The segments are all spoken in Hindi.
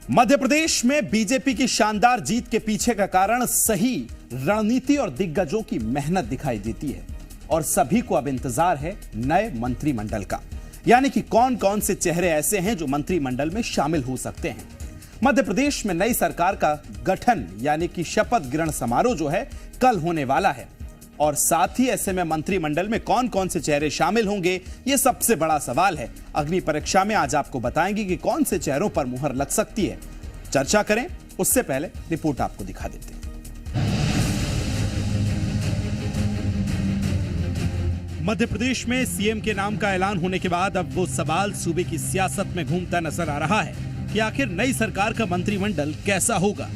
मध्य प्रदेश में बीजेपी की शानदार जीत के पीछे का कारण सही रणनीति और दिग्गजों की मेहनत दिखाई देती है और सभी को अब इंतजार है नए मंत्रिमंडल का। यानी कि कौन कौन से चेहरे ऐसे हैं जो मंत्रिमंडल में शामिल हो सकते हैं। मध्य प्रदेश में नई सरकार का गठन यानी कि शपथ ग्रहण समारोह जो है कल होने वाला है और साथ ही ऐसे में मंत्रिमंडल में कौन कौन से चेहरे शामिल होंगे ये सबसे बड़ा सवाल है। अग्नि परीक्षा में आज आपको बताएंगे कि कौन से चेहरों पर मुहर लग सकती है। चर्चा करें उससे पहले रिपोर्ट आपको दिखा देते हैं। मध्य प्रदेश में सीएम के नाम का ऐलान होने के बाद अब वो सवाल सूबे की सियासत में घूमता नजर आ रहा है कि आखिर नई सरकार का मंत्रिमंडल कैसा होगा,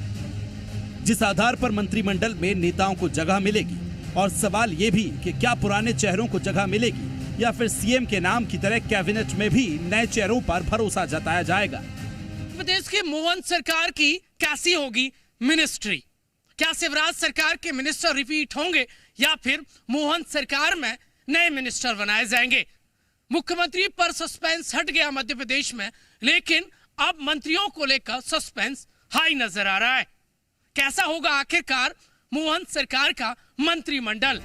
जिस आधार पर मंत्रिमंडल में नेताओं को जगह मिलेगी। और सवाल ये भी कि क्या पुराने चेहरों को जगह मिलेगी या फिर सीएम के नाम की तरह कैबिनेट में भी नए चेहरों पर भरोसा जताया जाएगा। प्रदेश की मोहन सरकार की कैसी होगी मिनिस्ट्री? क्या शिवराज सरकार के मिनिस्टर रिपीट होंगे या फिर मोहन सरकार में नए मिनिस्टर बनाए जाएंगे? मुख्यमंत्री पर सस्पेंस हट गया मध्य प्रदेश में, लेकिन अब मंत्रियों को लेकर सस्पेंस हाई नजर आ रहा है। कैसा होगा आखिरकार मोहन सरकार का मंत्रिमंडल?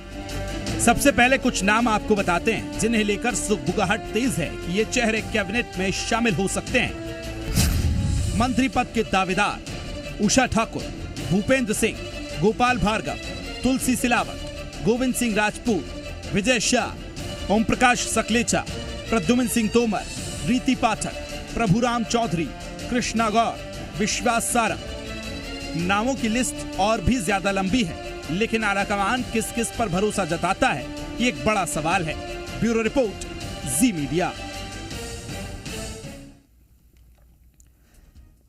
सबसे पहले कुछ नाम आपको बताते हैं जिन्हें लेकर सुगबुगाहट तेज है कि ये चेहरे कैबिनेट में शामिल हो सकते हैं। मंत्री पद के दावेदार उषा ठाकुर, भूपेंद्र सिंह, गोपाल भार्गव, तुलसी सिलावट, गोविंद सिंह राजपूत, विजय शाह, ओम प्रकाश सकलेचा, प्रद्युम्न सिंह तोमर, रीति पाठक, प्रभुराम चौधरी, कृष्णा गौर, विश्वास सारंग। नामों की लिस्ट और भी ज्यादा लंबी है, लेकिन आलाकमान किस किस पर भरोसा जताता है ये एक बड़ा सवाल है। ब्यूरो रिपोर्ट, जी मीडिया।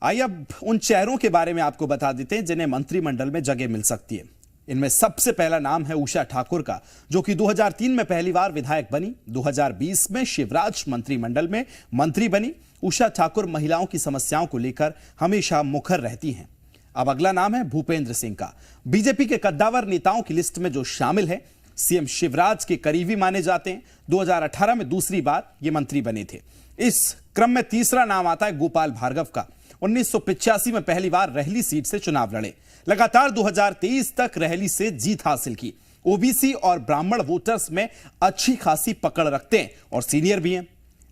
आइए अब उन चेहरों के बारे में आपको बता देते हैं जिन्हें मंत्रिमंडल में जगह मिल सकती है। इनमें सबसे पहला नाम है उषा ठाकुर का, जो कि 2003 में पहली बार विधायक बनी। 2020 में शिवराज मंत्रिमंडल में मंत्री बनी। उषा ठाकुर महिलाओं की समस्याओं को लेकर हमेशा मुखर रहती हैं। अब अगला नाम है भूपेंद्र सिंह का। बीजेपी के कद्दावर नेताओं की लिस्ट में जो शामिल है, सीएम शिवराज के करीबी माने जाते हैं। 2018 में दूसरी बार ये मंत्री बने थे। इस क्रम में तीसरा नाम आता है गोपाल भार्गव का। 1985 में पहली बार रहली सीट से चुनाव लड़े। लगातार 2023 तक रहली से जीत हासिल की। ओबीसी और ब्राह्मण वोटर्स में अच्छी खासी पकड़ रखते हैं और सीनियर भी हैं।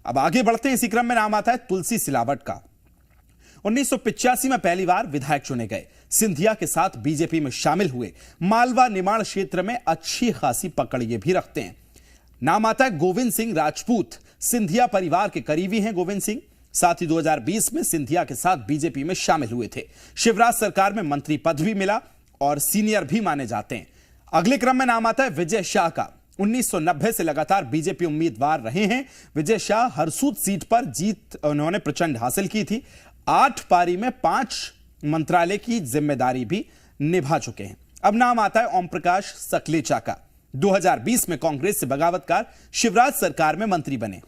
अब आगे बढ़ते हैं। इसी क्रम में नाम आता है तुलसी सिलावट का। 1985 में पहली बार विधायक चुने गए। सिंधिया के साथ बीजेपी में शामिल हुए। मालवा निमाड़ क्षेत्र में अच्छी खासी पकड़ ये भी रखते हैं। नाम आता है गोविंद सिंह राजपूत। सिंधिया परिवार के करीबी हैं गोविंद सिंह। साथ ही 2020 में सिंधिया के साथ बीजेपी में शामिल हुए थे। शिवराज सरकार में मंत्री पद भी मिला और सीनियर भी माने जाते हैं। अगले क्रम में नाम आता है विजय शाह का। 1990 से लगातार बीजेपी उम्मीदवार रहे हैं। विजय शाह हरसूद सीट पर जीत उन्होंने प्रचंड हासिल की थी। 8 पारी में 5 मंत्रालय की जिम्मेदारी भी निभा चुके हैं। अब नाम आता है ओम प्रकाश सकलेचा का। 2020 में कांग्रेस से बगावत कर शिवराज सरकार में मंत्री बने।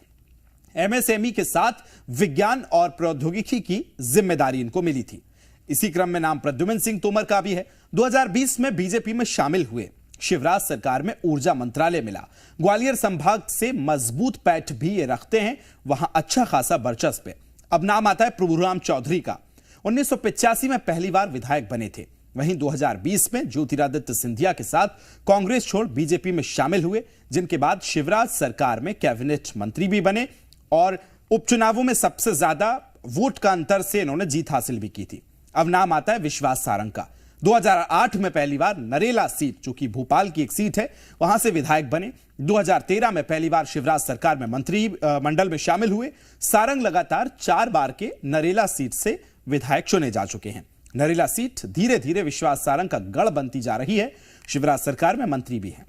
एमएसएमई के साथ विज्ञान और प्रौद्योगिकी की जिम्मेदारी इनको मिली थी। इसी क्रम में नाम प्रद्युम्न सिंह तोमर का भी है। 2020 में बीजेपी में शामिल हुए। शिवराज सरकार में ऊर्जा मंत्रालय मिला। ग्वालियर संभाग से मजबूत पैठ भी ये रखते हैं, वहां अच्छा खासा वर्चस्व है। अब नाम आता है प्रभुराम चौधरी का। 1985 में पहली बार विधायक बने थे। वहीं 2020 में ज्योतिरादित्य सिंधिया के साथ कांग्रेस छोड़ बीजेपी में शामिल हुए, जिनके बाद शिवराज सरकार में कैबिनेट मंत्री भी बने और उपचुनावों में सबसे ज्यादा वोट का अंतर से इन्होंने जीत हासिल भी की थी। अब नाम आता है विश्वास सारंग का। 2008 में पहली बार नरेला सीट, जो कि भोपाल की एक सीट है, वहां से विधायक बने। 2013 में पहली बार शिवराज सरकार में मंत्री मंडल में शामिल हुए। सारंग लगातार 4 बार के नरेला सीट से विधायक चुने जा चुके हैं। नरेला सीट धीरे धीरे विश्वास सारंग का गढ़ बनती जा रही है। शिवराज सरकार में मंत्री भी हैं।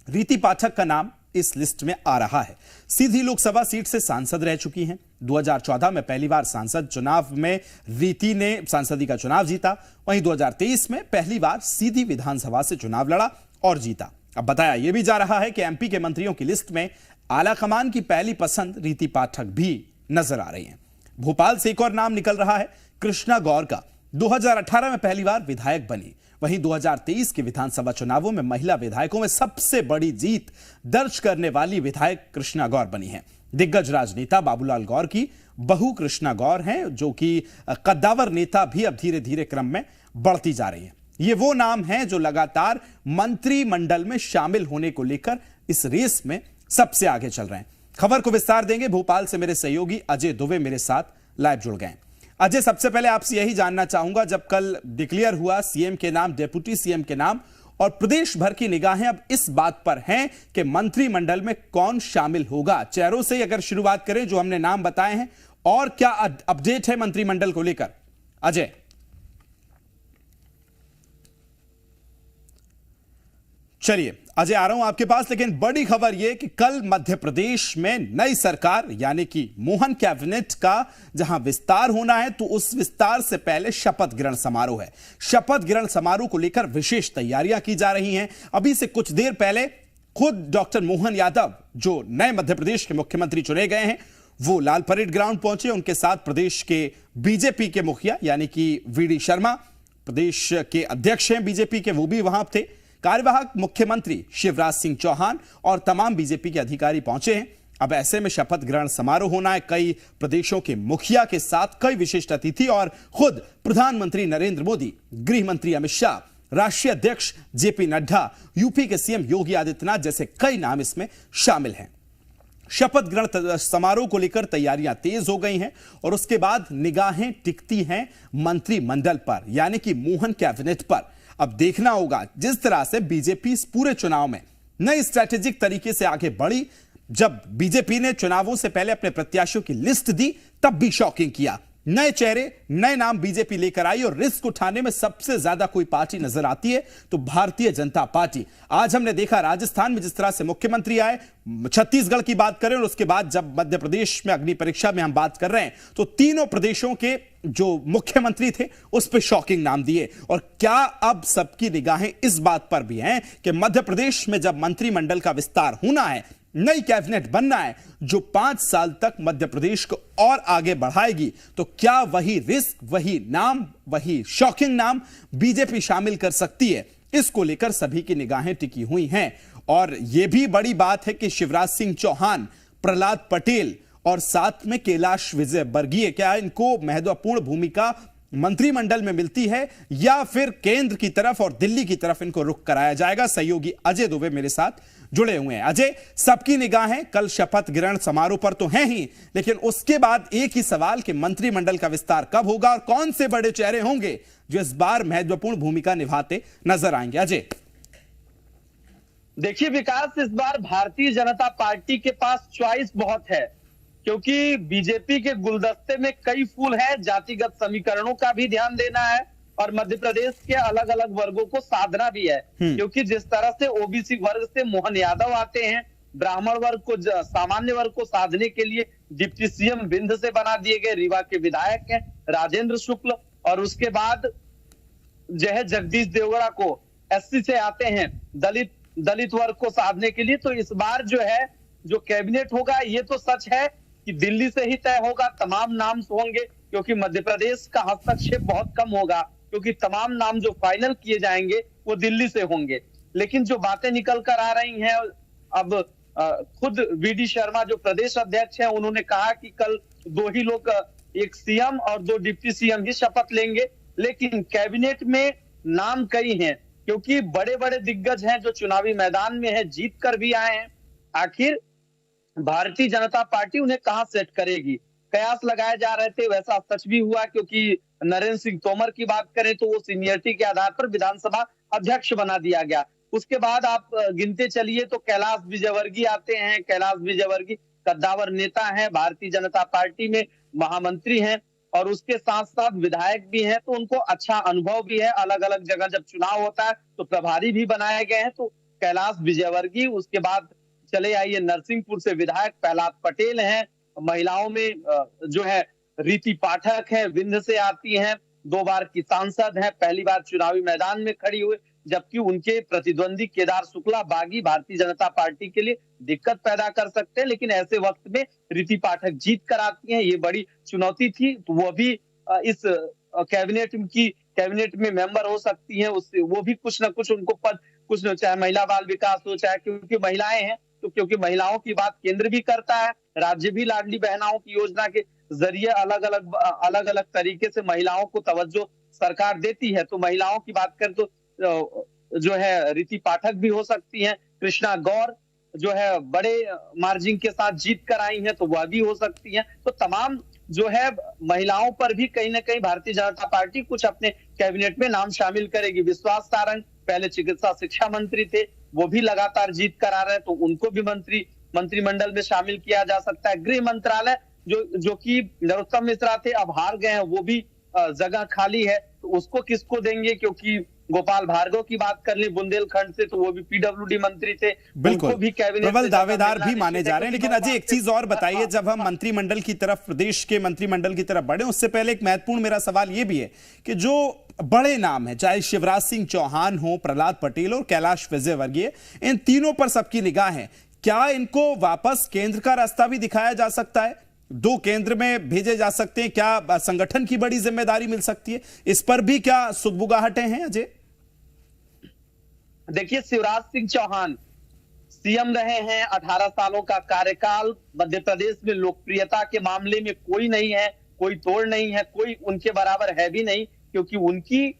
रीति पाठक का नाम इस लिस्ट में आ रहा है। सीधी लोकसभा सीट से सांसद रह चुकी हैं। 2014 में पहली बार सांसद चुनाव में रीति ने सांसदी का चुनाव जीता। वहीं 2023 में पहली बार सीधी विधानसभा से चुनाव लड़ा और जीता। अब बताया यह भी जा रहा है कि एमपी के मंत्रियों की लिस्ट में आलाकमान की पहली पसंद रीति पाठक भी नजर आ रही हैं। भोपाल से एक और नाम निकल रहा है, कृष्णा गौर का। 2018 में पहली बार विधायक बनी। वहीं 2023 के विधानसभा चुनावों में महिला विधायकों में सबसे बड़ी जीत दर्ज करने वाली विधायक कृष्णा गौर बनी है। दिग्गज राजनेता बाबूलाल गौर की बहू कृष्णा गौर हैं, जो कि कद्दावर नेता भी अब धीरे धीरे क्रम में बढ़ती जा रही है। ये वो नाम हैं जो लगातार मंत्रिमंडल में शामिल होने को लेकर इस रेस में सबसे आगे चल रहे हैं। खबर को विस्तार देंगे, भोपाल से मेरे सहयोगी अजय दुबे मेरे साथ लाइव जुड़ गए। अजय, सबसे पहले आपसे यही जानना चाहूंगा, जब कल डिक्लेयर हुआ सीएम के नाम, डिप्टी सीएम के नाम, और प्रदेश भर की निगाहें अब इस बात पर हैं कि मंत्रिमंडल में कौन शामिल होगा। चेहरों से अगर शुरुआत करें जो हमने नाम बताए हैं, और क्या अपडेट है मंत्रिमंडल को लेकर? अजय। चलिए अजय, आ रहा हूं आपके पास, लेकिन बड़ी खबर यह कि कल मध्य प्रदेश में नई सरकार यानी कि मोहन कैबिनेट का जहां विस्तार होना है, तो उस विस्तार से पहले शपथ ग्रहण समारोह है। शपथ ग्रहण समारोह को लेकर विशेष तैयारियां की जा रही हैं। अभी से कुछ देर पहले खुद डॉक्टर मोहन यादव, जो नए मध्य प्रदेश के मुख्यमंत्री चुने गए हैं, वो लाल परेड ग्राउंड पहुंचे। उनके साथ प्रदेश के बीजेपी के मुखिया यानी कि वीडी शर्मा, प्रदेश के अध्यक्ष हैं बीजेपी के, वो भी वहां थे। कार्यवाहक मुख्यमंत्री शिवराज सिंह चौहान और तमाम बीजेपी के अधिकारी पहुंचे हैं। अब ऐसे में शपथ ग्रहण समारोह होना है, कई प्रदेशों के मुखिया के साथ कई विशिष्ट अतिथि और खुद प्रधानमंत्री नरेंद्र मोदी, गृह मंत्री अमित शाह, राष्ट्रीय अध्यक्ष जेपी नड्डा, यूपी के सीएम योगी आदित्यनाथ जैसे कई नाम इसमें शामिल हैं। शपथ ग्रहण समारोह को लेकर तैयारियां तेज हो गई हैं और उसके बाद निगाहें टिकती हैं मंत्रिमंडल पर यानी कि मोहन कैबिनेट पर। अब देखना होगा जिस तरह से बीजेपी इस पूरे चुनाव में नई स्ट्रैटेजिक तरीके से आगे बढ़ी। जब बीजेपी ने चुनावों से पहले अपने प्रत्याशियों की लिस्ट दी, तब भी शॉकिंग किया। नए चेहरे, नए नाम बीजेपी लेकर आई और रिस्क उठाने में सबसे ज्यादा कोई पार्टी नजर आती है तो भारतीय जनता पार्टी। आज हमने देखा राजस्थान में जिस तरह से मुख्यमंत्री आए, छत्तीसगढ़ की बात करें और उसके बाद जब मध्य प्रदेश में अग्नि परीक्षा में हम बात कर रहे हैं, तो तीनों प्रदेशों के जो मुख्यमंत्री थे उस पर शॉकिंग नाम दिए। और क्या अब सबकी निगाहें इस बात पर भी हैं कि मध्य प्रदेश में जब मंत्रिमंडल का विस्तार होना है, नई कैबिनेट बनना है जो 5 साल तक मध्य प्रदेश को और आगे बढ़ाएगी, तो क्या वही रिस्क, वही नाम, वही शॉकिंग नाम बीजेपी शामिल कर सकती है? इसको लेकर सभी की निगाहें टिकी हुई हैं। और यह भी बड़ी बात है कि शिवराज सिंह चौहान, प्रहलाद पटेल और साथ में कैलाश विजयवर्गीय, क्या इनको महत्वपूर्ण भूमिका मंत्रिमंडल में मिलती है या फिर केंद्र की तरफ और दिल्ली की तरफ इनको रुख कराया जाएगा? सहयोगी अजय दुबे मेरे साथ जुड़े हुए हैं। अजय, सबकी निगाहें कल शपथ ग्रहण समारोह पर तो हैं ही, लेकिन उसके बाद एक ही सवाल कि मंत्रिमंडल का विस्तार कब होगा और कौन से बड़े चेहरे होंगे जो इस बार महत्वपूर्ण भूमिका निभाते नजर आएंगे? अजय। देखिए विकास, इस बार भारतीय जनता पार्टी के पास चॉइस बहुत है, क्योंकि बीजेपी के गुलदस्ते में कई फूल हैं। जातिगत समीकरणों का भी ध्यान देना है और मध्य प्रदेश के अलग अलग वर्गों को साधना भी है, क्योंकि जिस तरह से ओबीसी वर्ग से मोहन यादव आते हैं, ब्राह्मण वर्ग को, सामान्य वर्ग को साधने के लिए डिप्टी सीएम विंध्य से बना दिए गए रीवा के विधायक हैं राजेंद्र शुक्ल, और उसके बाद जो है जगदीश देवगड़ा को एससी से आते हैं दलित वर्ग को साधने के लिए। तो इस बार जो है जो कैबिनेट होगा, ये तो सच है कि दिल्ली से ही तय होगा, तमाम नाम होंगे, क्योंकि मध्य प्रदेश का हस्तक्षेप बहुत कम होगा, क्योंकि तमाम नाम जो फाइनल किए जाएंगे वो दिल्ली से होंगे। लेकिन जो बातें निकल कर आ रही हैं, अब खुद वीडी शर्मा जो प्रदेश अध्यक्ष हैं, उन्होंने कहा कि कल 2 ही लोग, एक सीएम और 2 डिप्टी सीएम ही शपथ लेंगे। लेकिन कैबिनेट में नाम कई हैं, क्योंकि बड़े बड़े दिग्गज हैं जो चुनावी मैदान में है, जीत कर भी आए हैं। आखिर भारतीय जनता पार्टी उन्हें कहां सेट करेगी? कयास लगाए जा रहे थे, वैसा सच भी हुआ, क्योंकि नरेंद्र सिंह तोमर की बात करें तो वो सीनियरिटी के आधार पर विधानसभा अध्यक्ष बना दिया गया। उसके बाद आप गिनते चलिए तो कैलाश विजयवर्गीय आते हैं। कैलाश विजयवर्गीय कद्दावर नेता हैं, भारतीय जनता पार्टी में महामंत्री हैं और उसके साथ साथ विधायक भी हैं, तो उनको अच्छा अनुभव भी है। अलग अलग जगह जब चुनाव होता है तो प्रभारी भी बनाए गए हैं। तो कैलाश विजयवर्गीय, उसके बाद चले आइए नरसिंहपुर से विधायक प्रहलाद पटेल हैं। महिलाओं में जो है रीति पाठक है, विंध्य से आती हैं, 2 बार की सांसद हैं, पहली बार चुनावी मैदान में खड़ी हुई, जबकि उनके प्रतिद्वंदी केदार शुक्ला बागी भारतीय जनता पार्टी के लिए दिक्कत पैदा कर सकते हैं। लेकिन ऐसे वक्त में रीति पाठक जीत कर आती हैं, ये बड़ी चुनौती थी। तो वो भी इस कैबिनेट में मेंबर हो सकती हैं, उससे वो भी कुछ ना कुछ उनको पद, कुछ न, चाहे महिला बाल विकास हो, चाहे क्योंकि महिलाएं हैं तो क्योंकि महिलाओं की बात केंद्र भी करता है, राज्य भी लाडली बहनाओं की योजना के जरिए अलग अलग तरीके से महिलाओं को तवज्जो सरकार देती है। तो महिलाओं की बात करें तो जो है रीति पाठक भी हो सकती हैं, कृष्णा गौर जो है बड़े मार्जिन के साथ जीत कर आई हैं तो वह भी हो सकती हैं। तो तमाम जो है महिलाओं पर भी कहीं ना कहीं भारतीय जनता पार्टी कुछ अपने कैबिनेट में नाम शामिल करेगी। विश्वास सारंग पहले चिकित्सा शिक्षा मंत्री थे, वो भी लगातार जीत कर आ रहे हैं, तो उनको भी मंत्रिमंडल में शामिल किया जा सकता है। गृह मंत्रालय जो कि नरोत्तम मिश्रा थे, अब हार गए हैं, वो भी जगह खाली है, तो उसको किसको देंगे? क्योंकि गोपाल भार्गव की बात कर ली बुंदेलखंड से, तो वो भी पीडब्ल्यूडी मंत्री थे, बिल्कुल उनको भी कैबिनेट प्रबल में दावेदार जगह भी मिलना माने जा रहे हैं। लेकिन अजय एक चीज और बताइए, जब हम मंत्रिमंडल की तरफ, प्रदेश के मंत्रिमंडल की तरफ बढ़े, उससे पहले एक महत्वपूर्ण मेरा सवाल यह भी है कि जो बड़े नाम है, चाहे शिवराज सिंह चौहान हो, प्रहलाद पटेल और कैलाश विजयवर्गीय, इन तीनों पर सबकी निगाह है। क्या इनको वापस केंद्र का रास्ता भी दिखाया जा सकता है? दो केंद्र में भेजे जा सकते हैं? क्या संगठन की बड़ी जिम्मेदारी मिल सकती है? इस पर भी क्या सुगबुगाहटें हैं अजय? देखिए, शिवराज सिंह चौहान सीएम रहे हैं, 18 सालों का कार्यकाल, मध्य प्रदेश में लोकप्रियता के मामले में कोई नहीं है, कोई तोड़ नहीं है, कोई उनके बराबर है भी नहीं, क्योंकि उनकी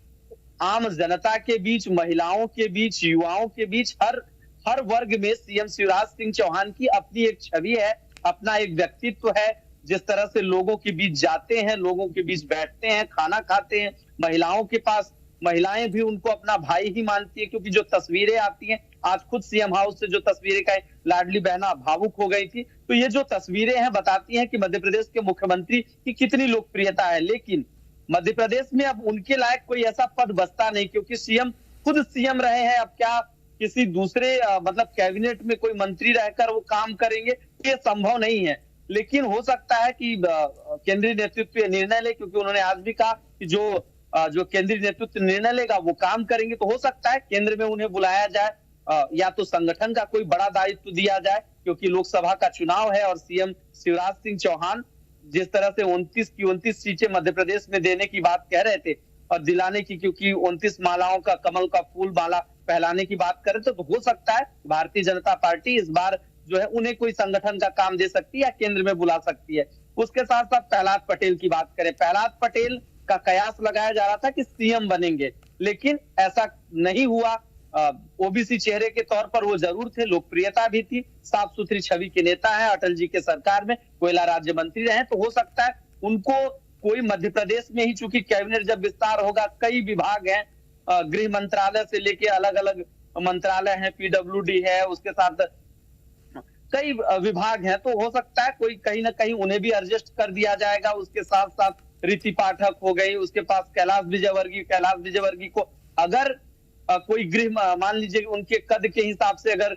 आम जनता के बीच, महिलाओं के बीच, युवाओं के बीच, हर वर्ग में सीएम शिवराज सिंह चौहान की अपनी एक छवि है, अपना एक व्यक्तित्व है। जिस तरह से लोगों के बीच जाते हैं, लोगों के बीच बैठते हैं, खाना खाते हैं, महिलाओं के पास, महिलाएं भी उनको अपना भाई ही मानती है, क्योंकि जो तस्वीरें आती हैं, आज खुद सीएम हाउस से जो तस्वीरें का लाडली बहना भावुक हो गई थी, तो ये जो तस्वीरें हैं बताती हैं कि मध्य प्रदेश के मुख्यमंत्री की कितनी लोकप्रियता है। लेकिन मध्य प्रदेश में अब उनके लायक कोई ऐसा पद बचता नहीं, क्योंकि सीएम खुद सीएम रहे हैं। अब क्या किसी दूसरे मतलब कैबिनेट में कोई मंत्री रहकर वो काम करेंगे? ये संभव नहीं है। लेकिन हो सकता है कि केंद्रीय नेतृत्व ये निर्णय ले, क्योंकि उन्होंने आज भी कहा कि जो केंद्रीय नेतृत्व निर्णय लेगा वो काम करेंगे। तो हो सकता है केंद्र में उन्हें बुलाया जाए, या तो संगठन का कोई बड़ा दायित्व दिया जाए, क्योंकि लोकसभा का चुनाव है और सीएम शिवराज सिंह चौहान जिस तरह से 29 की 29 सीटें मध्य प्रदेश में देने की बात कह रहे थे और दिलाने की, क्योंकि 29 मालाओं का, कमल का फूल माला फैलाने की बात कर रहे थे, तो हो सकता है भारतीय जनता पार्टी इस बार जो है उन्हें कोई संगठन का काम दे सकती है या केंद्र में बुला सकती है। उसके साथ साथ प्रहलाद पटेल की बात करें, प्रहलाद पटेल का कयास लगाया जा रहा था कि सीएम बनेंगे, लेकिन ऐसा नहीं हुआ। ओबीसी चेहरे के तौर पर वो जरूर थे, लोकप्रियता भी थी, साफ सुथरी छवि के नेता है, अटल जी के सरकार में कोयला राज्य मंत्री रहे, तो हो सकता है उनको कोई मध्य प्रदेश में ही, चूंकि कैबिनेट जब विस्तार होगा, कई विभाग हैं, गृह मंत्रालय से लेके अलग अलग मंत्रालय हैं, पीडब्ल्यूडी है, उसके साथ कई विभाग हैं, तो हो सकता है कोई कहीं ना कहीं उन्हें भी एडजस्ट कर दिया जाएगा। उसके साथ साथ रीति पाठक हो गई, उसके पास कैलाश विजयवर्गीय को अगर कोई गृह, मान लीजिए उनके कद के हिसाब से अगर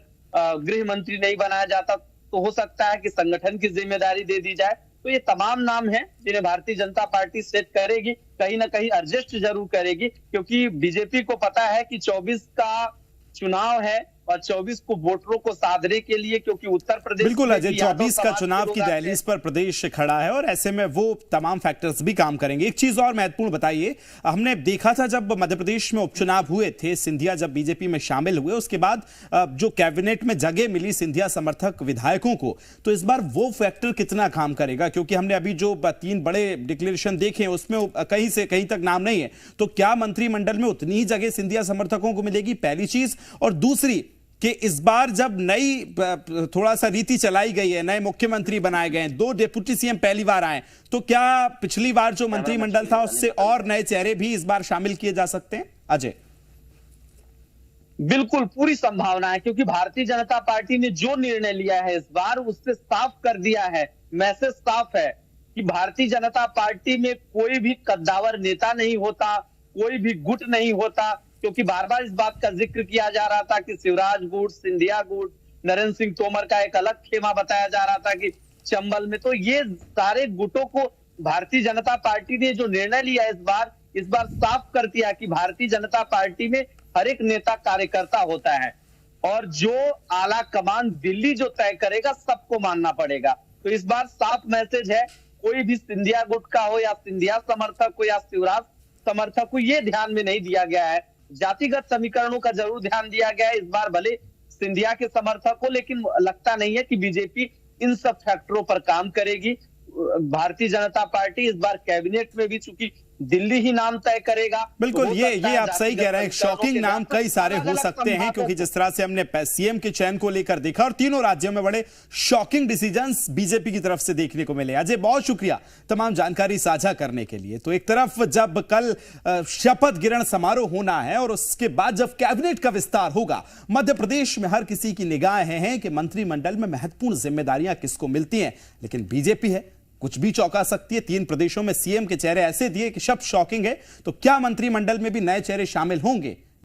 गृह मंत्री नहीं बनाया जाता, तो हो सकता है कि संगठन की जिम्मेदारी दे दी जाए। तो ये तमाम नाम हैं जिन्हें भारतीय जनता पार्टी सेट करेगी, कहीं ना कहीं एडजस्ट जरूर करेगी, क्योंकि बीजेपी को पता है कि 24 का चुनाव है और 24 को वोटरों को साधने के लिए, क्योंकि उत्तर प्रदेश बिल्कुल अजय, 24 का चुनाव की दहलीज पर प्रदेश खड़ा है और ऐसे में वो तमाम फैक्टर्स भी काम करेंगे। एक चीज और महत्वपूर्ण बताइए, हमने देखा था जब मध्य प्रदेश में उपचुनाव हुए थे, सिंधिया जब बीजेपी में शामिल हुए, उसके बाद जो कैबिनेट में जगह मिली सिंधिया समर्थक विधायकों को, तो इस बार वो फैक्टर कितना काम करेगा? क्योंकि हमने अभी जो 3 बड़े डिक्लेरेशन देखे उसमें कहीं से कहीं तक नाम नहीं है, तो क्या मंत्रिमंडल में उतनी ही जगह सिंधिया समर्थकों को मिलेगी? पहली चीज। और दूसरी कि इस बार जब नई थोड़ा सा रीति चलाई गई है, नए मुख्यमंत्री बनाए गए हैं, 2 डिप्टी सीएम पहली बार आए, तो क्या पिछली बार जो मंत्रिमंडल था उससे और नए चेहरे भी इस बार शामिल किए जा सकते हैं अजय? बिल्कुल, पूरी संभावना है, क्योंकि भारतीय जनता पार्टी ने जो निर्णय लिया है इस बार, उससे साफ कर दिया है, मैसेज साफ है कि भारतीय जनता पार्टी में कोई भी कद्दावर नेता नहीं होता, कोई भी गुट नहीं होता। क्योंकि बार बार इस बात का जिक्र किया जा रहा था कि शिवराज गुट, सिंधिया गुट, नरेंद्र सिंह तोमर का एक अलग खेमा बताया जा रहा था कि चंबल में, तो ये सारे गुटों को भारतीय जनता पार्टी ने जो निर्णय लिया इस बार साफ कर दिया कि भारतीय जनता पार्टी में हर एक नेता कार्यकर्ता होता है और जो आला कमान दिल्ली जो तय करेगा सबको मानना पड़ेगा। तो इस बार साफ मैसेज है, कोई भी सिंधिया गुट का हो या सिंधिया समर्थक हो या शिवराज समर्थक हो, ये ध्यान में नहीं दिया गया है। जातिगत समीकरणों का जरूर ध्यान दिया गया है। इस बार भले सिंधिया के समर्थक हो, लेकिन लगता नहीं है कि बीजेपी इन सब फैक्टरों पर काम करेगी। भारतीय जनता पार्टी इस बार कैबिनेट में भी, चूंकि दिल्ली ही नाम तय करेगा, बिल्कुल, तो हो ये सकता है आप सही कह रहे हैं। जातिगत शॉकिंग समीकरणों नाम के कई सारे हो अलग-अलग सकते हैं, संभावित क्योंकि जिस तरह से हमने सीएम के चयन को लेकर देखा और तीनों राज्यों में बड़े शॉकिंग डिसीजंस बीजेपी की तरफ से देखने को मिले। अजय, बहुत शुक्रिया तमाम जानकारी साझा करने के लिए। तो एक तरफ जब कल शपथ ग्रहण समारोह होना है और उसके बाद जब कैबिनेट का विस्तार होगा, मध्य प्रदेश में हर किसी की निगाहें हैं कि मंत्रिमंडल में महत्वपूर्ण जिम्मेदारियां किसको मिलती हैं। लेकिन बीजेपी है, कुछ भी चौंका सकती है। 3 प्रदेशों में सीएम के चेहरे ऐसे दिए कि शब्द शॉकिंग है। तो क्या मंत्रिमंडल में भी नए चेहरे शामिल होंगे,